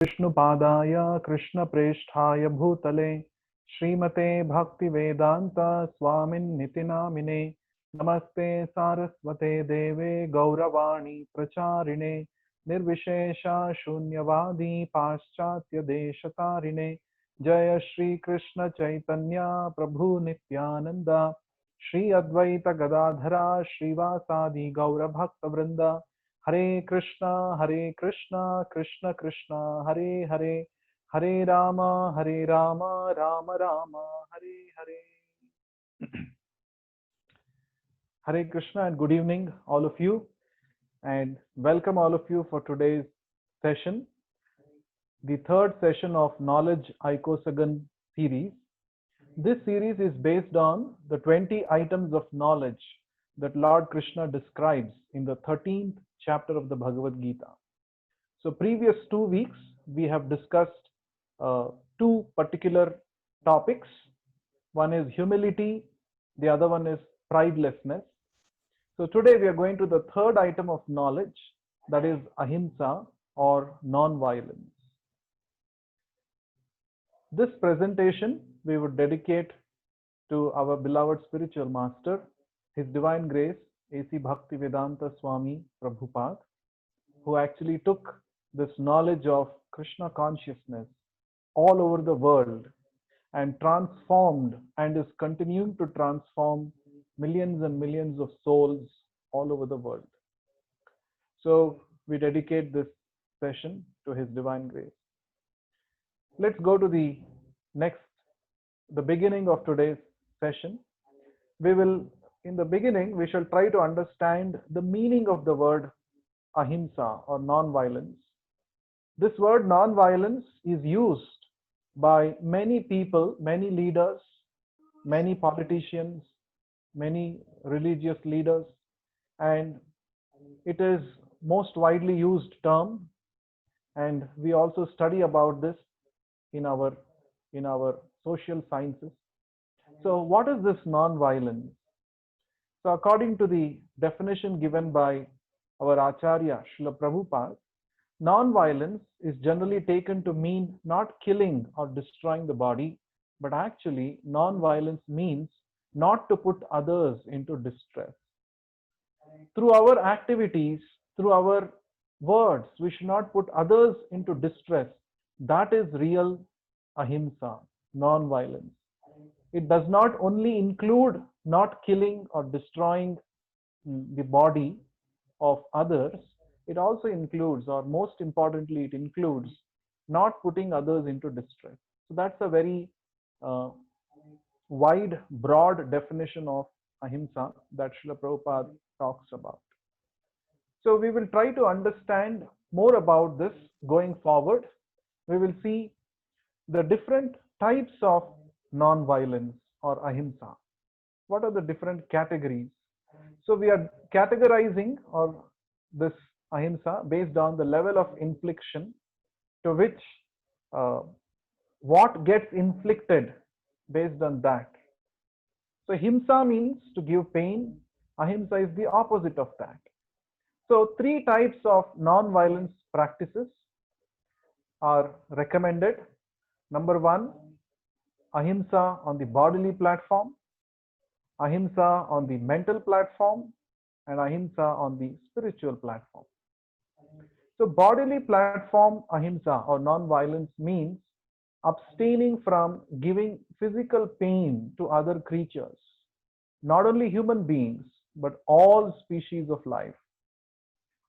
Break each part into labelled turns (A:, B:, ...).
A: विष्णुपादाय कृष्णप्रेष्ठाय भूतले श्रीमते भक्तिवेदान्त स्वामिन्निति नामिने नमस्ते सारस्वते देवे गौरवाणी प्रचारिणे निर्विशेष शून्यवादी पाश्चात्य देशतारिणे जय श्री कृष्ण चैतन्य प्रभु नित्यानंद श्री अद्वैत गदाधरा श्रीवासादि गौर भक्त वृंद हरे Krishna Krishna Krishna Hare Hare Hare Ram Ram Ram Hare Hare. Hare Krishna and good evening all of you, and welcome all of you for today's session, the third session of Knowledge Ikosagan series. This series is based on the 20 items of knowledge that Lord Krishna describes in the 13th chapter of the Bhagavad Gita. So previous 2 weeks, we have discussed two particular topics. One is humility, the other one is pridelessness. So today we are going to the third item of knowledge, that is ahimsa or non-violence. This presentation we would dedicate to our beloved spiritual master, His Divine Grace, A.C. Bhaktivedanta Swami Prabhupada, who actually took this knowledge of Krishna consciousness all over the world and transformed and is continuing to transform millions and millions of souls all over the world. So we dedicate this session to His Divine Grace. Let's go to the beginning of today's session. In the beginning, we shall try to understand the meaning of the word ahimsa or non-violence. This word non-violence is used by many people, many leaders, many politicians, many religious leaders, and it is most widely used term, and we also study about this in our social sciences. So what is this non-violence? So according to the definition given by our Acharya Srila Prabhupada, non-violence is generally taken to mean not killing or destroying the body, but actually non-violence means not to put others into distress. Through our activities, through our words, we should not put others into distress. That is real ahimsa, non-violence. It does not only include not killing or destroying the body of others, it also includes, or most importantly, it includes not putting others into distress. So that's a very wide, broad definition of ahimsa that Srila Prabhupada talks about. So we will try to understand more about this going forward. We will see the different types of non-violence or ahimsa. What are the different categories? So we are categorizing or this ahimsa based on the level of infliction to which what gets inflicted based on that. So himsa means to give pain. Ahimsa is the opposite of that. So three types of non-violence practices are recommended. Number one, ahimsa on the bodily platform, ahimsa on the mental platform, and ahimsa on the spiritual platform. So bodily platform ahimsa or non-violence means abstaining from giving physical pain to other creatures, not only human beings, but all species of life.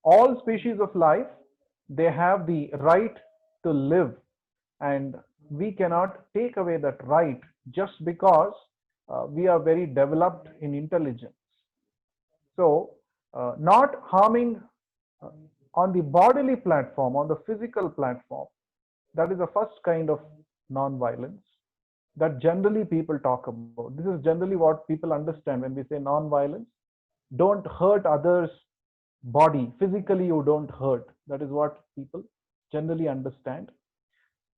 A: All species of life, they have the right to live, and we cannot take away that right just because we are very developed in intelligence. So, not harming on the bodily platform, on the physical platform, that is the first kind of non-violence that generally people talk about. This is generally what people understand when we say non-violence. Don't hurt others' body. Physically, you don't hurt. That is what people generally understand.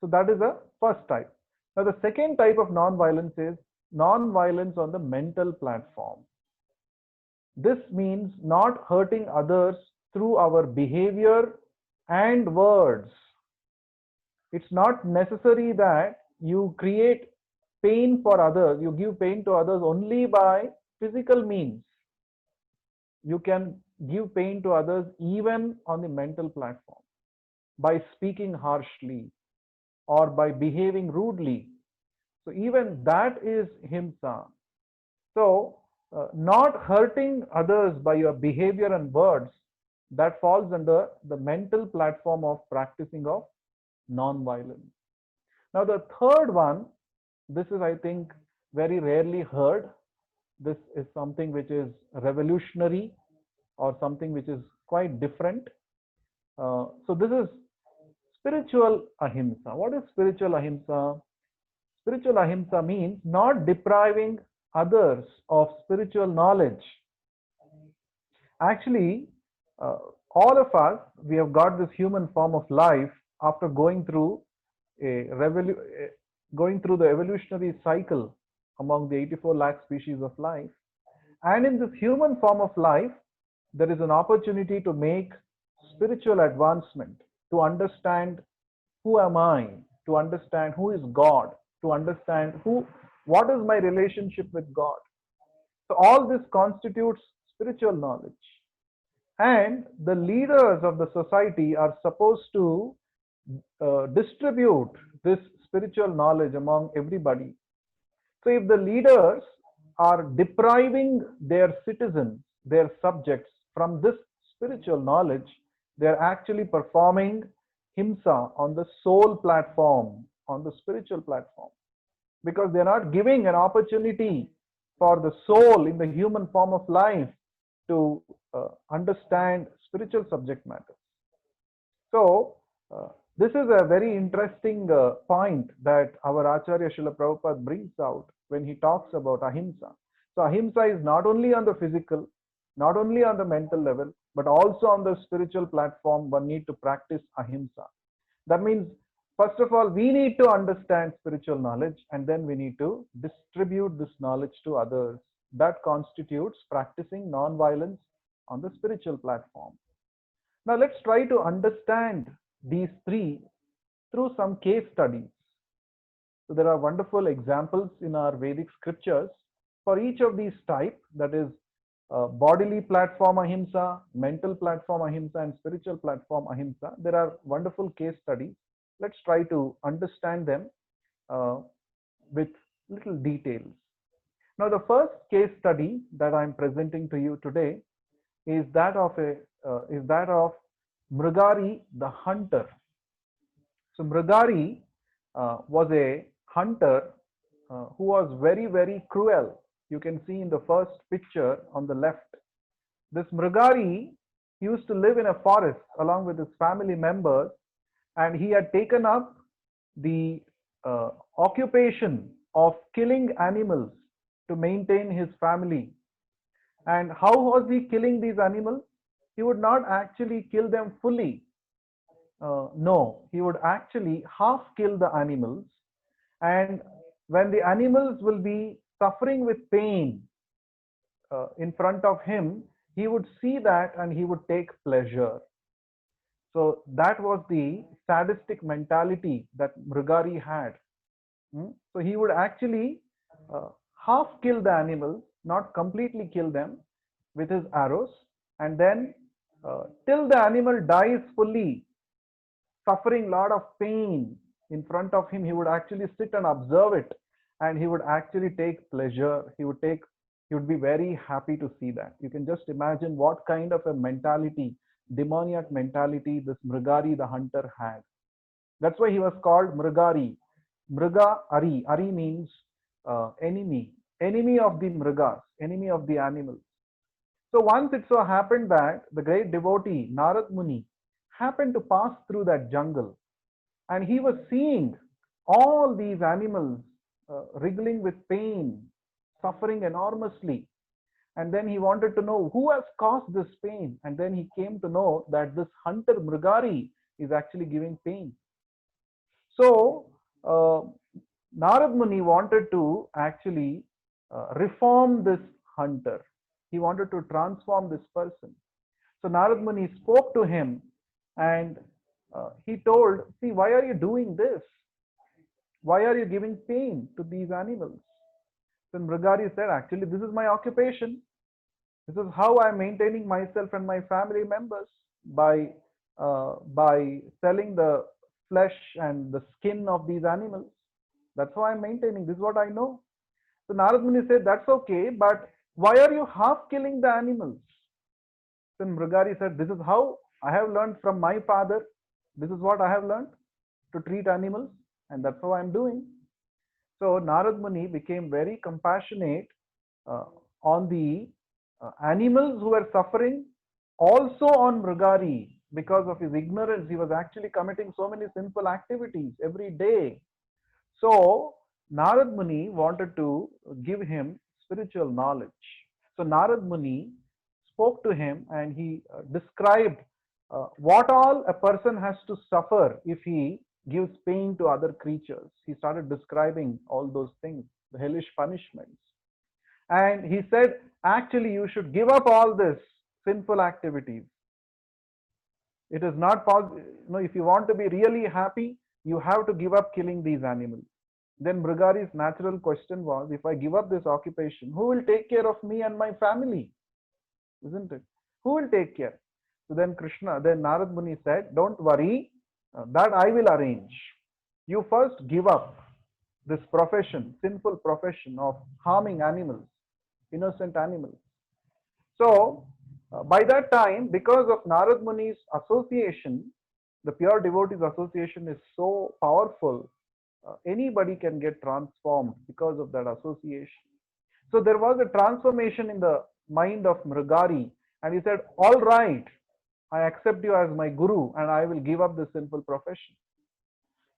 A: So that is the first type. Now, the second type of non-violence is non-violence on the mental platform. This means not hurting others through our behavior and words. It's not necessary that you create pain for others, you give pain to others only by physical means. You can give pain to others even on the mental platform by speaking harshly or by behaving rudely. So even that is himsa. So not hurting others by your behavior and words, that falls under the mental platform of practicing of non-violence. Now the third one, this is I think very rarely heard. This is something which is revolutionary or something which is quite different. So this is spiritual ahimsa. What is spiritual ahimsa? Spiritual ahimsa means not depriving others of spiritual knowledge. Actually, uh, all of us, we have got this human form of life after going through going through the evolutionary cycle among the 84 lakh species of life. And in this human form of life, there is an opportunity to make spiritual advancement, to understand who am I, to understand who is God, to understand what is my relationship with God. So all this constitutes spiritual knowledge. And the leaders of the society are supposed to distribute this spiritual knowledge among everybody. So if the leaders are depriving their citizens, their subjects from this spiritual knowledge, they are actually performing himsa on the soul platform, on the spiritual platform, because they are not giving an opportunity for the soul in the human form of life to understand spiritual subject matters. So, this is a very interesting point that our Acharya Srila Prabhupada brings out when he talks about ahimsa. So, ahimsa is not only on the physical, not only on the mental level, but also on the spiritual platform. One need to practice ahimsa. That means, first of all, we need to understand spiritual knowledge, and then we need to distribute this knowledge to others. That constitutes practicing non-violence on the spiritual platform. Now let's try to understand these three through some case studies. So there are wonderful examples in our Vedic scriptures for each of these types, that is bodily platform ahimsa, mental platform ahimsa, and spiritual platform ahimsa. There are wonderful case studies. Let's try to understand them with little details. Now the first case study that I'm presenting to you today is that of Mrigari the hunter. So Mrigari was a hunter who was very, very cruel. You can see in the first picture on the left. This Mrigari used to live in a forest along with his family members, and he had taken up the occupation of killing animals to maintain his family. And how was he killing these animals? He would not actually kill them fully. No, he would actually half kill the animals. And when the animals will be suffering with pain in front of him, he would see that and he would take pleasure. So that was the sadistic mentality that Mrigari had. So he would actually half kill the animals, not completely kill them with his arrows, and then till the animal dies fully, suffering a lot of pain in front of him, he would actually sit and observe it, and he would actually take pleasure. He would be very happy to see that. You can just imagine what kind of a mentality, demoniac mentality, this Mrigari the hunter had. That's why he was called Mrigari. Mriga Ari. Ari means enemy of the Mrigas, enemy of the animals. So once it so happened that the great devotee Narad Muni happened to pass through that jungle, and he was seeing all these animals wriggling with pain, suffering enormously. And then he wanted to know who has caused this pain. And then he came to know that this hunter Mrigari is actually giving pain. So Narad Muni wanted to actually reform this hunter. He wanted to transform this person. So Narad Muni spoke to him and he told, see, why are you doing this? Why are you giving pain to these animals? Then Mrigari said, actually, this is my occupation. This is how I'm maintaining myself and my family members by selling the flesh and the skin of these animals. That's how I'm maintaining. This is what I know. So Narad Muni said, that's okay, but why are you half killing the animals? Then Mrigari said, this is how I have learned from my father. This is what I have learned to treat animals, and that's how I'm doing. So Narad Muni became very compassionate uh, on the animals who were suffering, also on Mrigari. Because of his ignorance, he was actually committing so many sinful activities every day. So Narad Muni wanted to give him spiritual knowledge. So Narad Muni spoke to him and he described what all a person has to suffer if he gives pain to other creatures. He started describing all those things, the hellish punishments. And he said, actually, you should give up all this sinful activities. It is not possible. If you want to be really happy, you have to give up killing these animals. Then Mrigari's natural question was, if I give up this occupation, who will take care of me and my family? Isn't it? Who will take care? So then Narad Muni said, don't worry, that I will arrange. You first give up this profession, sinful profession of harming animals, innocent animals. So by that time, because of Narad Muni's association, the pure devotees association is so powerful, anybody can get transformed because of that association. So there was a transformation in the mind of Mrigari, and he said, all right, I accept you as my guru and I will give up this sinful profession.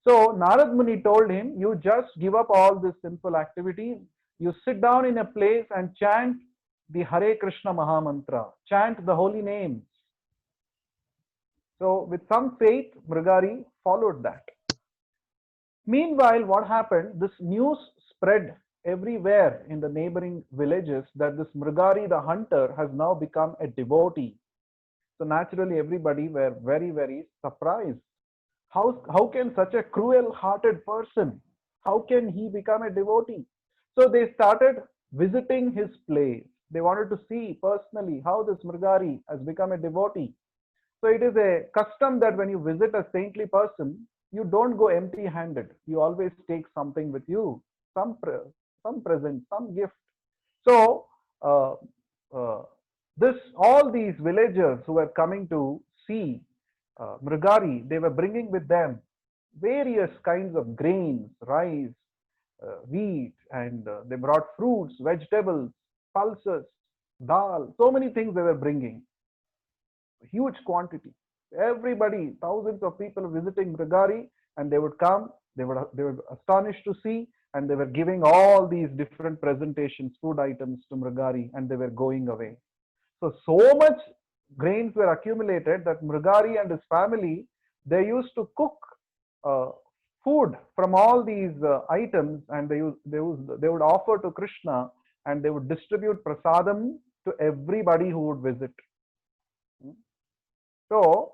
A: So Narad Muni told him, you just give up all these sinful activities, you sit down in a place and chant the Hare Krishna Mahamantra, chant the holy names. So with some faith, Mrigari followed that. Meanwhile, what happened? This news spread everywhere in the neighboring villages that this Mrigari the hunter has now become a devotee. So naturally, everybody were very, very surprised. How can such a cruel-hearted person, how can he become a devotee? So they started visiting his place. They wanted to see personally how this Mrigari has become a devotee. So it is a custom that when you visit a saintly person, you don't go empty-handed. You always take something with you, some present, some gift. So all these villagers who were coming to see Mrigari, they were bringing with them various kinds of grains, rice, wheat, and they brought fruits, vegetables, pulses, dal, so many things they were bringing. Huge quantity. Everybody, thousands of people visiting Mrigari, and they would come, they were astonished to see, and they were giving all these different presentations, food items to Mrigari, and they were going away. So much grains were accumulated that Mrigari and his family, they used to cook food from all these items, and they would offer to Krishna, and they would distribute prasadam to everybody who would visit. So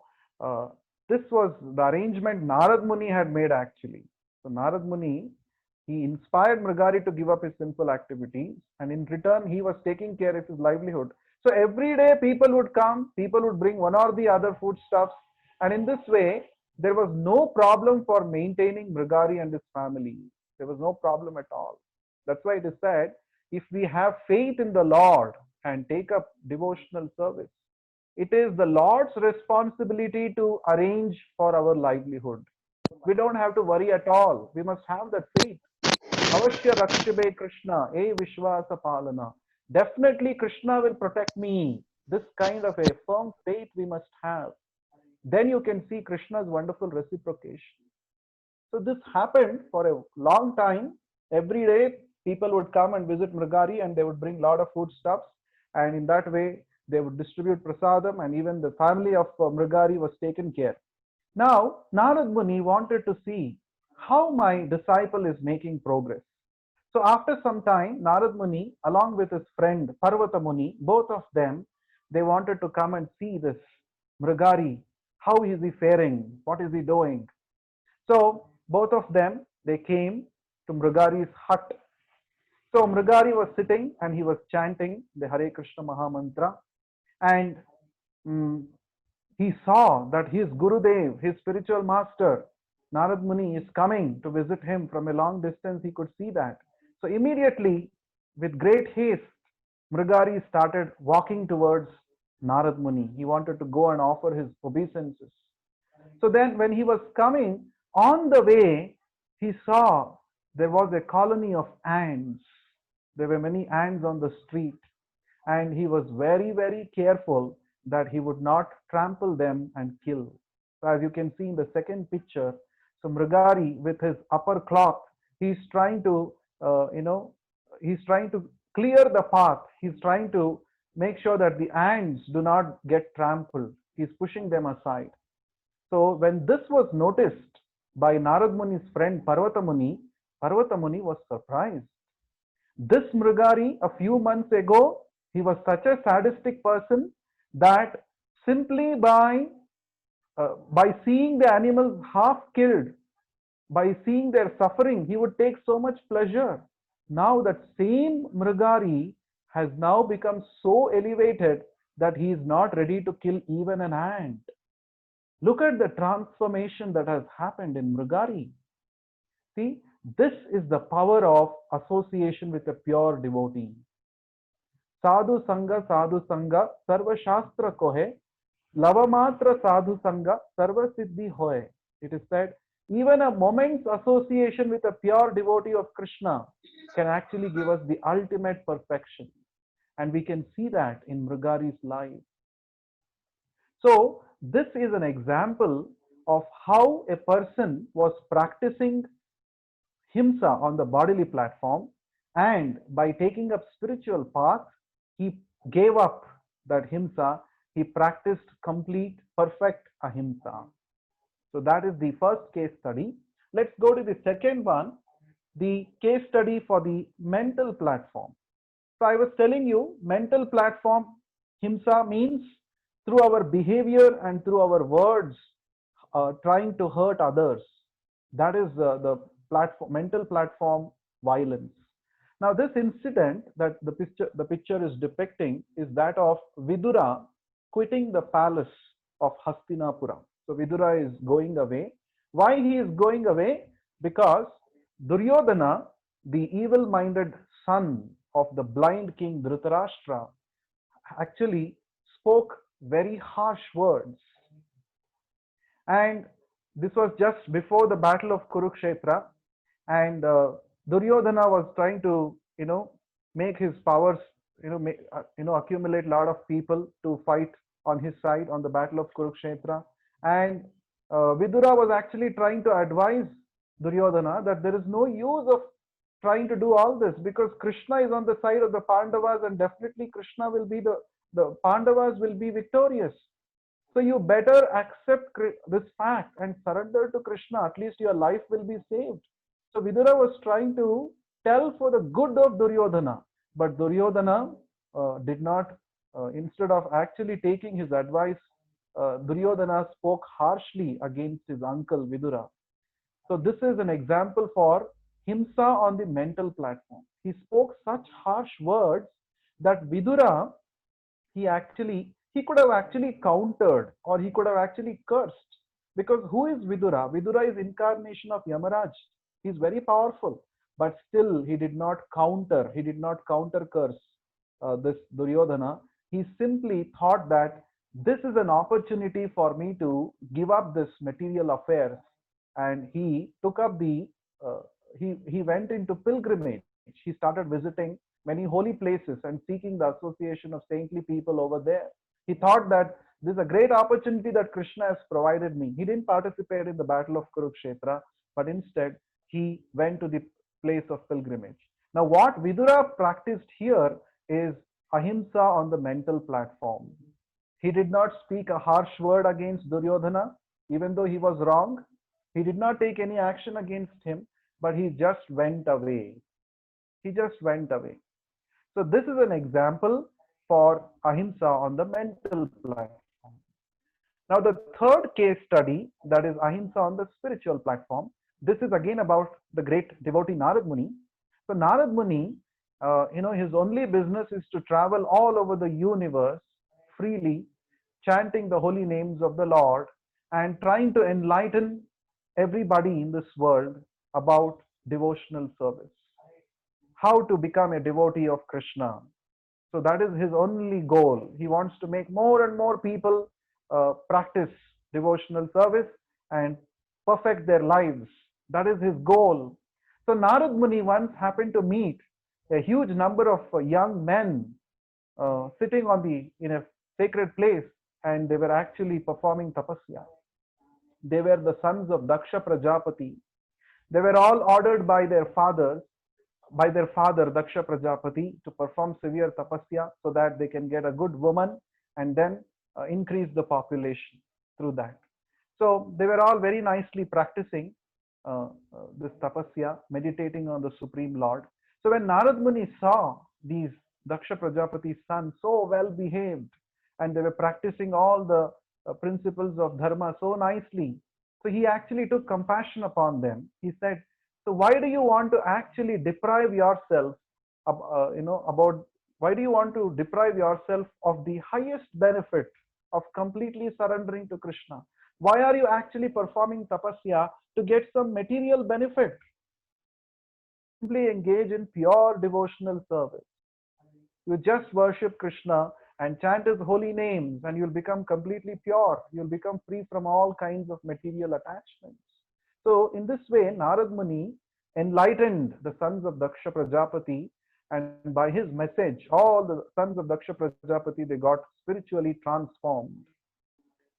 A: this was the arrangement Narad Muni had made actually. So Narad Muni, he inspired Mrigari to give up his sinful activities, and in return he was taking care of his livelihood. So every day people would come, people would bring one or the other foodstuffs, and in this way there was no problem for maintaining Mrigari and his family. There was no problem at all. That's why it is said, if we have faith in the Lord and take up devotional service, it is the Lord's responsibility to arrange for our livelihood. We don't have to worry at all. We must have that faith. Avashya Rakshabe Krishna, E Vishwasa Palana. Definitely Krishna will protect me. This kind of a firm faith we must have. Then you can see Krishna's wonderful reciprocation. So this happened for a long time. Every day people would come and visit Mrigari, and they would bring a lot of foodstuffs, and in that way they would distribute prasadam, and even the family of Mrigari was taken care. Now Narad Muni wanted to see how my disciple is making progress. So after some time, Narad Muni, along with his friend Parvata Muni, both of them, they wanted to come and see this Mrigari, How is he faring? What is he doing? So both of them, they came to Mrigari's hut. So Mrigari was sitting and he was chanting the Hare Krishna Maha Mantra, and mm, he saw that his Gurudev, his spiritual master, Narad Muni, is coming to visit him from a long distance. He could see that. So immediately, with great haste, Mrigari started walking towards Narad Muni. He wanted to go and offer his obeisances. So then, when he was coming, on the way, he saw there was a colony of ants. There were many ants on the street, and he was very, very careful that he would not trample them and kill. So, as you can see in the second picture, so Mrigari with his upper cloth, he's trying to, he's trying to clear the path. He's trying to make sure that the ants do not get trampled. He's pushing them aside. So when this was noticed by Narad Muni's friend Parvata Muni was surprised. This Mrigari, a few months ago, he was such a sadistic person that simply by seeing the animals half killed, by seeing their suffering, he would take so much pleasure. Now that same Mrigari has now become so elevated that he is not ready to kill even an ant. Look at the transformation that has happened in Mrigari. See, this is the power of association with a pure devotee. Sadhu Sangha, Sarva Shastra Kohe, Lavamatra Sadhu Sangha, Sarva Siddhi Hoye. It is said, even a moment's association with a pure devotee of Krishna can actually give us the ultimate perfection. And we can see that in Mrigari's life. So, this is an example of how a person was practicing himsa on the bodily platform, and by taking up spiritual path, he gave up that himsa. He practiced complete, perfect ahimsa. So that is the first case study. Let's go to the second one, the case study for the mental platform. So I was telling you, mental platform himsa means through our behavior and through our words, trying to hurt others. That is the platform, mental platform violence. Now, this incident that the picture is depicting is that of Vidura quitting the palace of Hastinapura. So Vidura is going away. Why he is going away? Because Duryodhana, the evil-minded son of the blind king Dhritarashtra, actually spoke very harsh words. And this was just before the battle of Kurukshetra, and Duryodhana was trying to, make his powers, accumulate a lot of people to fight on his side on the battle of Kurukshetra. And Vidura was actually trying to advise Duryodhana that there is no use of trying to do all this, because Krishna is on the side of the Pandavas, and definitely Krishna will be the Pandavas will be victorious. So you better accept this fact and surrender to Krishna. At least your life will be saved. So Vidura was trying to tell for the good of Duryodhana, but Duryodhana did not, instead of actually taking his advice, Duryodhana spoke harshly against his uncle Vidura. So this is an example for himsa on the mental platform. He spoke such harsh words that Vidura, he could have actually countered, or he could have actually cursed. Because who is Vidura? Vidura is incarnation of Yamaraj. He is very powerful, but still he did not counter. He did not counter curse this Duryodhana. He simply thought that this is an opportunity for me to give up this material affairs, and he took up he went into pilgrimage. He started visiting many holy places and seeking the association of saintly people over there. He thought that this is a great opportunity that Krishna has provided me. He didn't participate in the battle of Kurukshetra, but instead he went to the place of pilgrimage. Now, what Vidura practiced here is ahimsa on the mental platform. He did not speak a harsh word against Duryodhana, even though he was wrong. He did not take any action against him, but he just went away. He just went away. So this is an example for ahimsa on the mental platform. Now, the third case study, that is Ahimsa on the spiritual platform. This is again about the great devotee Narad Muni. So Narad Muni, his only business is to travel all over the universe freely, chanting the holy names of the Lord and trying to enlighten everybody in this world about devotional service, how to become a devotee of Krishna. So that is his only goal. He wants to make more and more people practice devotional service and perfect their lives. That is his goal. So Narad Muni once happened to meet a huge number of young men sitting in a sacred place, and they were actually performing tapasya. They were the sons of Daksha Prajapati. They were all ordered by their father Daksha Prajapati to perform severe tapasya so that they can get a good woman and then increase the population through that. So they were all very nicely practicing this tapasya, meditating on the Supreme Lord. So when Narad Muni saw these Daksha Prajapati's sons so well behaved and they were practicing all the principles of dharma so nicely, so he actually took compassion upon them. He said, so why do you want to actually deprive yourself about why do you want to deprive yourself of the highest benefit of completely surrendering to Krishna? Why are you actually performing tapasya to get some material benefit? Simply engage in pure devotional service. You just worship Krishna and chant his holy names and you'll become completely pure. You'll become free from all kinds of material attachments. So in this way, Narad Muni enlightened the sons of Daksha Prajapati, and by his message, all the sons of Daksha Prajapati, they got spiritually transformed.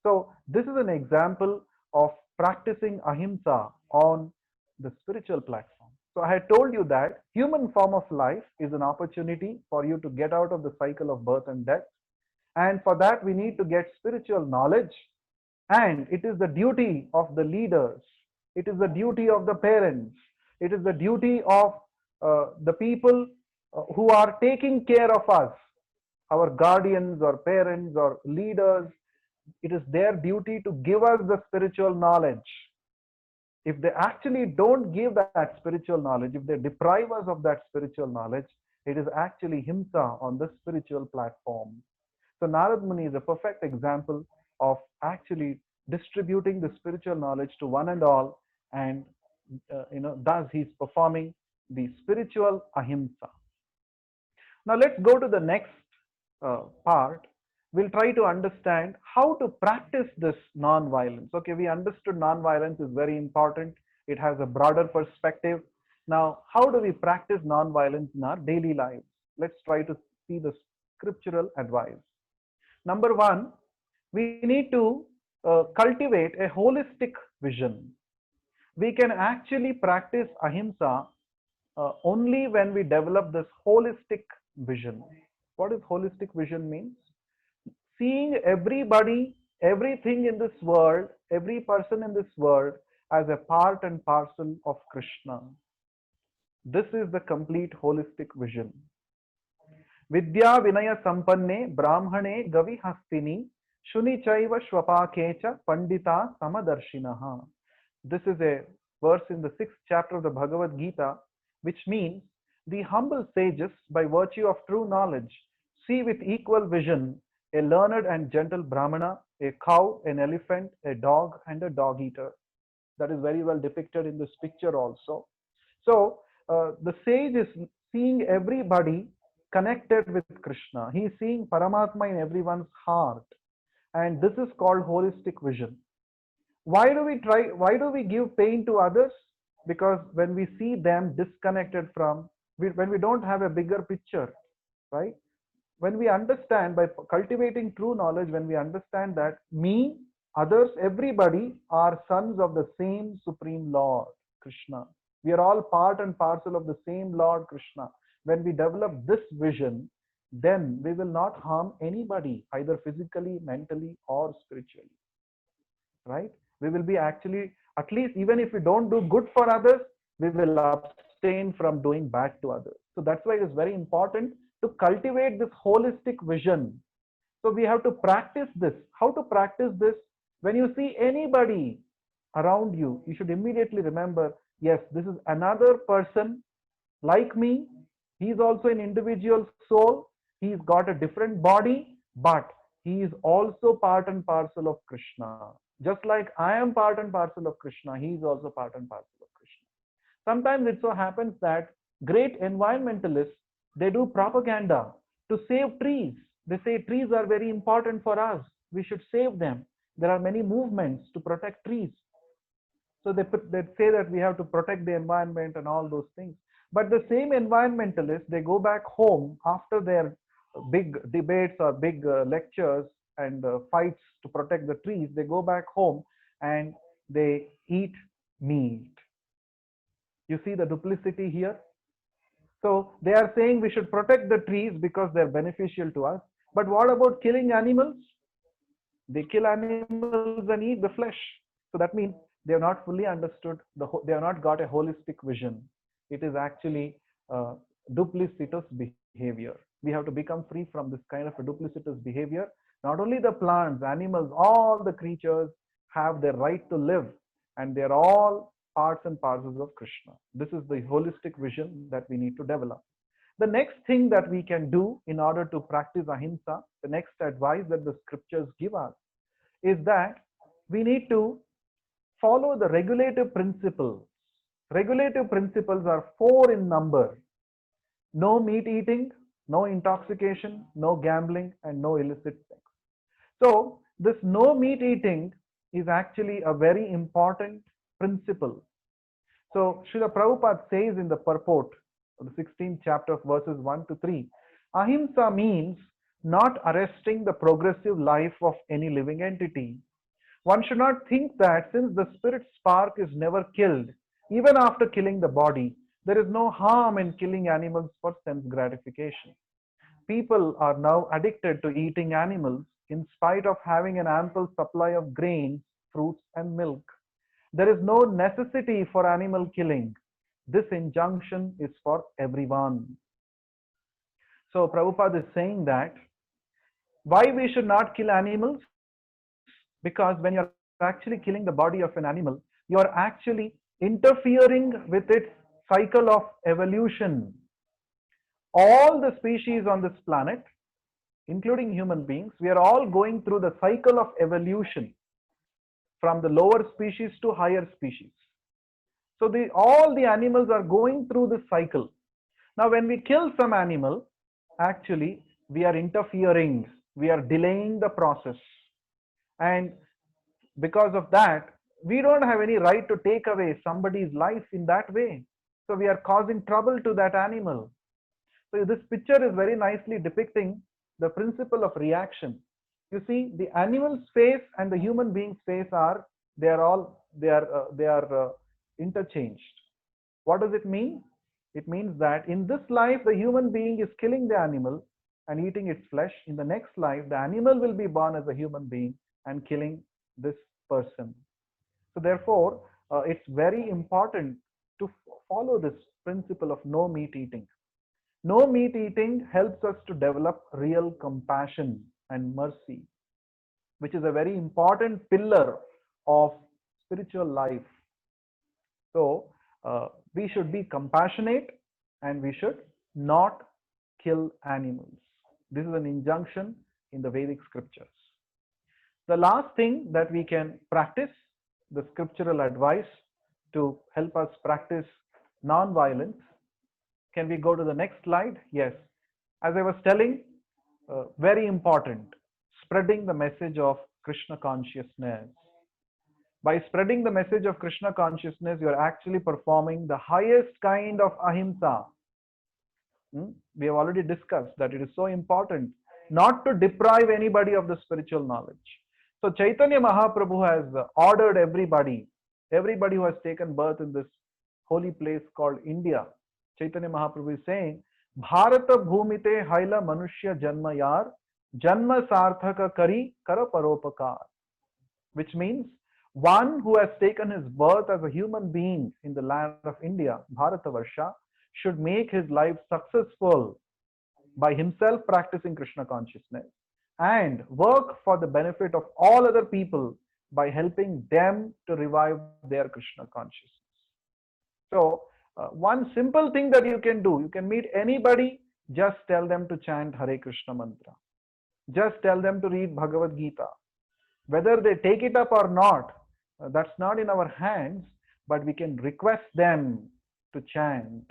A: So this is an example of practicing ahimsa on the spiritual platform. So I had told you that human form of life is an opportunity for you to get out of the cycle of birth and death. And for that, we need to get spiritual knowledge. And it is the duty of the leaders. It is the duty of the parents. It is the duty of the people who are taking care of us, our guardians or parents or leaders. It is their duty to give us the spiritual knowledge. If they actually don't give that spiritual knowledge, if they deprive us of that spiritual knowledge, it is actually himsa on the spiritual platform. So Narad Muni is a perfect example of actually distributing the spiritual knowledge to one and all, and thus he's performing the spiritual ahimsa. Now let's go to the next part. We'll try to understand how to practice this non-violence. Okay, we understood non-violence is very important. It has a broader perspective. Now, how do we practice non-violence in our daily lives? Let's try to see the scriptural advice. Number one, we need to cultivate a holistic vision. We can actually practice ahimsa only when we develop this holistic vision. What does holistic vision mean? Seeing everybody, everything in this world, every person in this world as a part and parcel of Krishna. This is the complete holistic vision. Vidya Vinaya Sampanne Brahmane Gavi Hastini Shuni Chaiva Shwapakecha Pandita Samadarshinaha. This is a verse in the 6th chapter of the Bhagavad Gita, which means the humble sages, by virtue of true knowledge, see with equal vision a learned and gentle Brahmana, a cow, an elephant, a dog, and a dog eater. That is very well depicted in this picture also. So the sage is seeing everybody connected with Krishna. He is seeing Paramatma in everyone's heart. And this is called holistic vision. Why do we give pain to others? Because when we see them disconnected from, when we don't have a bigger picture, right? When we understand, by cultivating true knowledge, when we understand that me, others, everybody are sons of the same Supreme Lord, Krishna. We are all part and parcel of the same Lord, Krishna. When we develop this vision, then we will not harm anybody, either physically, mentally, or spiritually, right? We will be actually, at least even if we don't do good for others, we will abstain from doing bad to others. So that's why it is very important to cultivate this holistic vision. So we have to practice this. How to practice this? When you see anybody around you, you should immediately remember, yes, this is another person like me. He's also an individual soul. He's got a different body, but he is also part and parcel of Krishna. Just like I am part and parcel of Krishna, he is also part and parcel of Krishna. Sometimes it so happens that great environmentalists, they do propaganda to save trees. They say trees are very important for us. We should save them. There are many movements to protect trees. So they say that we have to protect the environment and all those things. But the same environmentalists, they go back home after their big debates or big lectures and fights to protect the trees. They go back home and they eat meat. You see the duplicity here? So they are saying we should protect the trees because they're beneficial to us. But what about killing animals? They kill animals and eat the flesh. So that means they have not fully understood, they have not got a holistic vision. It is actually duplicitous behavior. We have to become free from this kind of a duplicitous behavior. Not only the plants, animals, all the creatures have their right to live, and they're all parts and parcels of Krishna. This is the holistic vision that we need to develop. The next thing that we can do in order to practice ahimsa, the next advice that the scriptures give us, is that we need to follow the regulative principles. Regulative principles are 4 in number: no meat eating, no intoxication, no gambling, and no illicit sex. So, this no meat eating is actually a very important principle. So, Srila Prabhupada says in the purport of the 16th chapter of verses 1 to 3, ahimsa means not arresting the progressive life of any living entity. One should not think that since the spirit spark is never killed, even after killing the body, there is no harm in killing animals for sense gratification. People are now addicted to eating animals in spite of having an ample supply of grains, fruits, and milk. There is no necessity for animal killing. This injunction is for everyone. So Prabhupada is saying that why we should not kill animals? Because when you're actually killing the body of an animal, you're actually interfering with its cycle of evolution. All the species on this planet, including human beings, we are all going through the cycle of evolution from the lower species to higher species. So all the animals are going through this cycle. Now when we kill some animal, actually we are interfering, we are delaying the process. And because of that, we don't have any right to take away somebody's life in that way. So we are causing trouble to that animal. So this picture is very nicely depicting the principle of reaction. You see, the animal's face and the human being's face are interchanged. What does it mean? It means that in this life, the human being is killing the animal and eating its flesh. In the next life, the animal will be born as a human being and killing this person. So therefore, it's very important to follow this principle of no meat eating. No meat eating helps us to develop real compassion and mercy, which is a very important pillar of spiritual life. So we should be compassionate and we should not kill animals. This is an injunction in the Vedic scriptures. The last thing that we can practice, the scriptural advice to help us practice non-violence. Can we go to the next slide? Yes. As I was telling, very important, spreading the message of Krishna consciousness. By spreading the message of Krishna consciousness, you are actually performing the highest kind of ahimsa. We have already discussed that it is so important not to deprive anybody of the spiritual knowledge. So Chaitanya Mahaprabhu has ordered everybody who has taken birth in this holy place called India. Chaitanya Mahaprabhu is saying, Bharata bhumite haila manushya janma yar, janma sarthaka kari kara paropakar. Which means one who has taken his birth as a human being in the land of India, Bharatavarsha, should make his life successful by himself practicing Krishna consciousness and work for the benefit of all other people by helping them to revive their Krishna consciousness. So, one simple thing that you can do, you can meet anybody, just tell them to chant Hare Krishna mantra. Just tell them to read Bhagavad Gita. Whether they take it up or not, that's not in our hands, but we can request them to chant.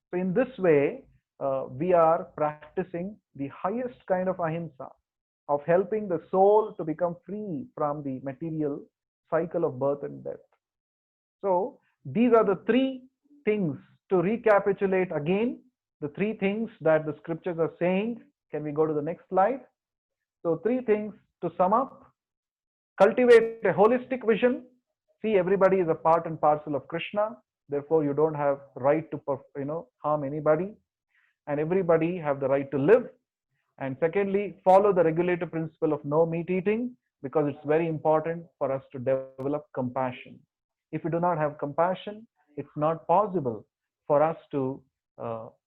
A: So, in this way, we are practicing the highest kind of ahimsa, of helping the soul to become free from the material cycle of birth and death. So, these are the three things. To recapitulate again, the three things that the scriptures are saying. Can we go to the next slide? So, three things to sum up: cultivate a holistic vision. See, everybody is a part and parcel of Krishna. Therefore, you don't have right to harm anybody, and everybody have the right to live. And secondly, follow the regulative principle of no meat eating, because it's very important for us to develop compassion. If we do not have compassion, it's not possible for us to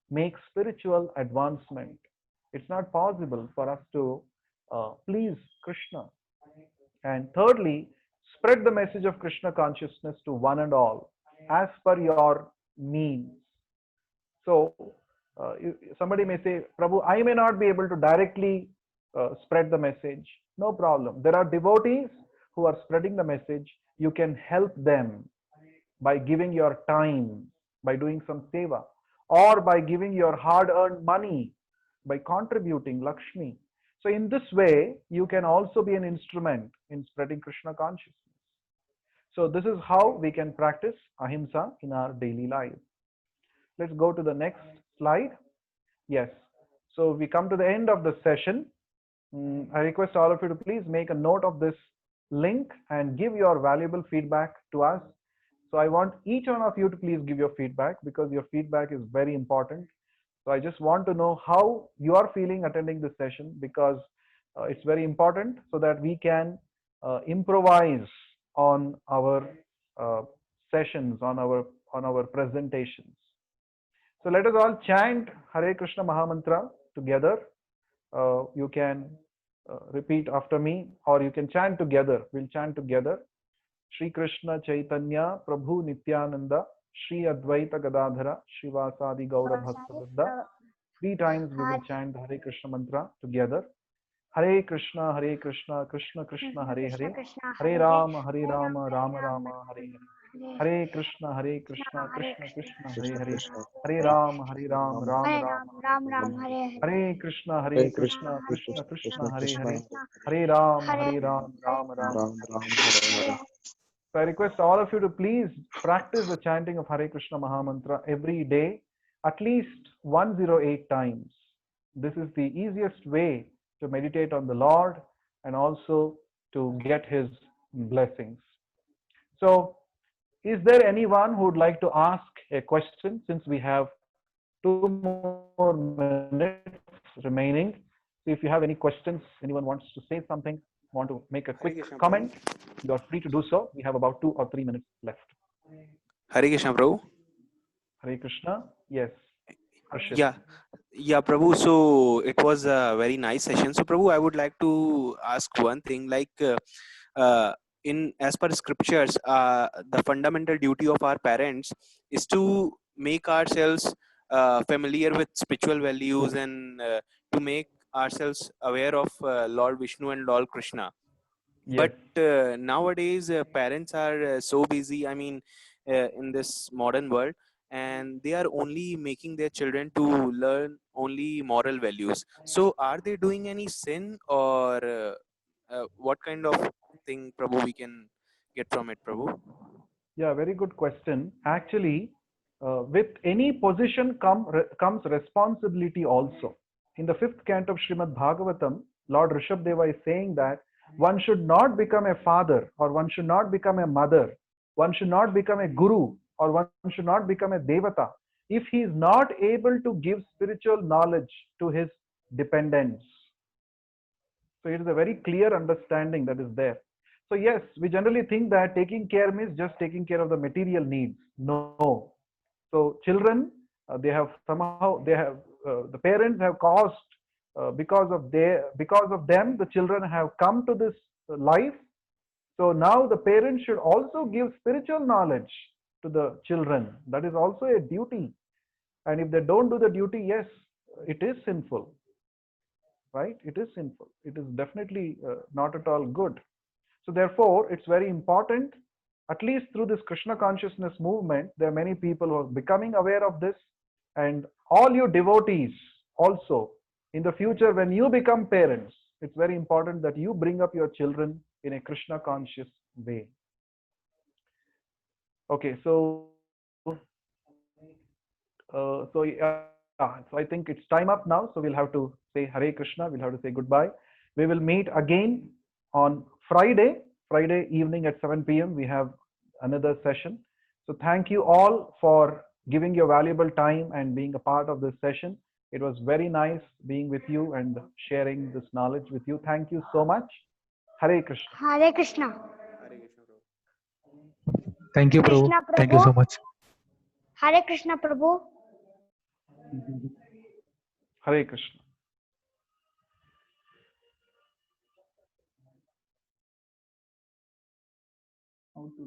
A: make spiritual advancement. It's not possible for us to please Krishna. And thirdly, spread the message of Krishna consciousness to one and all as per your means. So, somebody may say, Prabhu, I may not be able to directly spread the message. No problem. There are devotees who are spreading the message. You can help them by giving your time, by doing some seva, or by giving your hard-earned money, by contributing Lakshmi. So in this way, you can also be an instrument in spreading Krishna consciousness. So this is how we can practice ahimsa in our daily life. Let's go to the next slide. Yes. So we come to the end of the session. I request all of you to please make a note of this link and give your valuable feedback to us. So I want each one of you to please give your feedback, because your feedback is very important. So I just want to know how you are feeling attending this session, because it's very important so that we can improvise on our sessions, on our presentations. So let us all chant Hare Krishna Mahamantra together. You can repeat after me, or you can chant together. We'll chant together. Shri Krishna Chaitanya Prabhu Nityananda Shri Advaita Gadadhara Shivasadi Gaura Bhakta. 3 times we will chant the Hare Krishna mantra together. Hare Krishna, Krishna Krishna, Hare Hare, Hare Rama, Rama Rama, Hare Hare. Hare Krishna, Krishna Krishna, Hare Hare, Hare Rama, Rama Rama, Hare Krishna, Krishna Krishna, Hare Hare, Hare Rama, Rama Rama. So I request all of you to please practice the chanting of Hare Krishna Mahamantra every day, at least 108 times. This is the easiest way to meditate on the Lord and also to get His blessings. So, is there anyone who would like to ask a question, since we have 2 more minutes remaining? So if you have any questions, anyone wants to say something, want to make a quick comment, you are free to do so. We have about 2 or 3 minutes left.
B: Hare Krishna, Prabhu.
A: Hare Krishna. Yes.
B: Harshit. Yeah, Prabhu. So it was a very nice session. So Prabhu, I would like to ask one thing, like in as per scriptures, the fundamental duty of our parents is to make ourselves familiar with spiritual values and to make ourselves aware of Lord Vishnu and Lord Krishna. Yes. But nowadays parents are so busy, I mean, in this modern world, and they are only making their children to learn only moral values. So are they doing any sin, or what kind of thing, Prabhu, we can get from it, Prabhu?
A: Yeah, very good question. Actually, with any position comes responsibility also. In the 5th canto of Srimad Bhagavatam, Lord Rishabdeva is saying that one should not become a father, or one should not become a mother, one should not become a guru, or one should not become a devata if he is not able to give spiritual knowledge to his dependents. So it is a very clear understanding that is there. So yes, we generally think that taking care means just taking care of the material needs. No. So children, the parents have caused, because of them, the children have come to this life. So now the parents should also give spiritual knowledge to the children. That is also a duty. And if they don't do the duty, yes, it is sinful, right? It is sinful. It is definitely not at all good. So therefore, it's very important, at least through this Krishna consciousness movement, there are many people who are becoming aware of this. And all you devotees also, in the future, when you become parents, it's very important that you bring up your children in a Krishna conscious way. Okay, so I think it's time up now. So we'll have to say Hare Krishna. We'll have to say goodbye. We will meet again on Friday evening at 7 p.m. We have another session. So thank you all for giving your valuable time and being a part of this session. It was very nice being with you and sharing this knowledge with you. Thank you so much. Hare Krishna.
C: Hare Krishna.
D: Thank you, Prabhu.
C: Krishna
D: Thank you
C: Prabhu.
D: so much.
C: Hare Krishna Prabhu.
A: Hare Krishna. How to